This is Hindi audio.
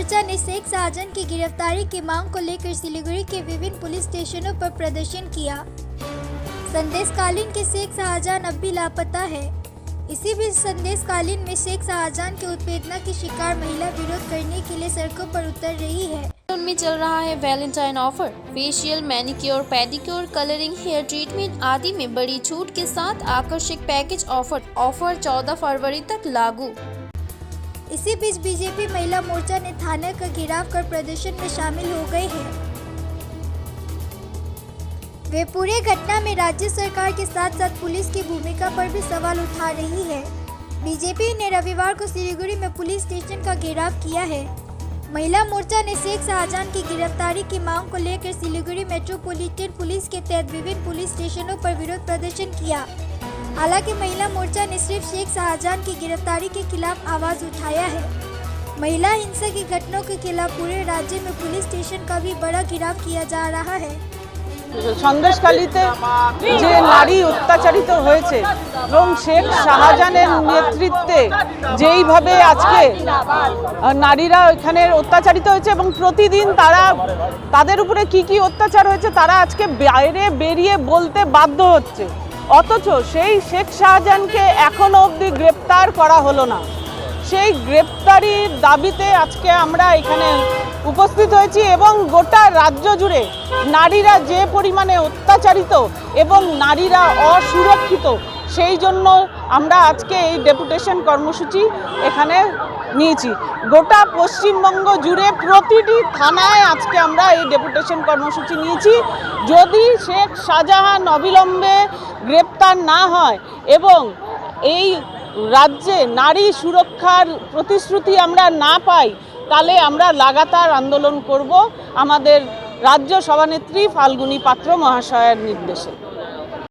मोर्चा ने शेख शाहजहां की गिरफ्तारी की मांग को लेकर सिलीगुड़ी के विभिन्न पुलिस स्टेशनों पर प्रदर्शन किया। संदेशकालीन के शेख शाहजहां अब भी लापता है। इसी बीच संदेशकालीन में शेख शाहजहां के उत्पीड़न की शिकार महिला विरोध करने के लिए सड़कों पर उतर रही है। उनमें चल रहा है valentine offer. Facial, manicure, pedicure, colouring, hair treatment आदि में बड़ी छूट के साथ आकर्षक पैकेज ऑफर 14 फरवरी तक लागू। इसी बीच बीजेपी महिला मोर्चा ने थाने का घेराव कर प्रदर्शन में शामिल हो गए हैं। वे पूरे घटना में राज्य सरकार के साथ साथ पुलिस की भूमिका पर भी सवाल उठा रही है। बीजेपी ने रविवार को सिलीगुड़ी में पुलिस स्टेशन का घेराव किया है। महिला मोर्चा ने शेख शाहजहां की गिरफ्तारी की मांग को लेकर सिलीगुड़ी मेट्रोपॉलिटन पुलिस के तहत विभिन्न पुलिस स्टेशनों पर विरोध प्रदर्शन किया। हालांकि महिला मोर्चा ने सिर्फ शेख शाहजहां की गिरफ्तारी के खिलाफ आवाज उठाया है। महिला हिंसा की घटनाओं के खिलाफ पूरे राज्य में पुलिस स्टेशन का भी बड़ा घेराव किया जा रहा है। সন্দেশখালীতে যে নারী অত্যাচারিত হয়েছে এবং শেখ শাহজাহানের নেতৃত্বে যেইভাবে আজকে নারীরা এখানে অত্যাচারিত হয়েছে এবং প্রতিদিন তাদের উপরে কি অত্যাচার হয়েছে তারা আজকে বাইরে বেরিয়ে বলতে বাধ্য হচ্ছে, অথচ সেই শেখ শাহজাহানকে এখনো অবধি গ্রেপ্তার করা হলো না। সেই গ্রেপ্তারির দাবিতে আজকে আমরা এখানে উপস্থিত হয়েছি এবং গোটা রাজ্য জুড়ে নারীরা যে পরিমাণে অত্যাচারিত এবং নারীরা অসুরক্ষিত, সেই জন্য আমরা আজকে এই ডেপুটেশন কর্মসূচি এখানে নিয়েছি। গোটা পশ্চিমবঙ্গ জুড়ে প্রতিটি থানায় আজকে আমরা এই ডেপুটেশন কর্মসূচি নিয়েছি। যদি শেখ শাহজাহান অবিলম্বে গ্রেপ্তার না হয় এবং এই রাজ্যে নারী সুরক্ষার প্রতিশ্রুতি আমরা না পাই, তাহলে আমরা লাগাতার আন্দোলন করব আমাদের রাজ্য সভানেত্রী ফাল্গুনী পাত্র মহাশয়ের নির্দেশে।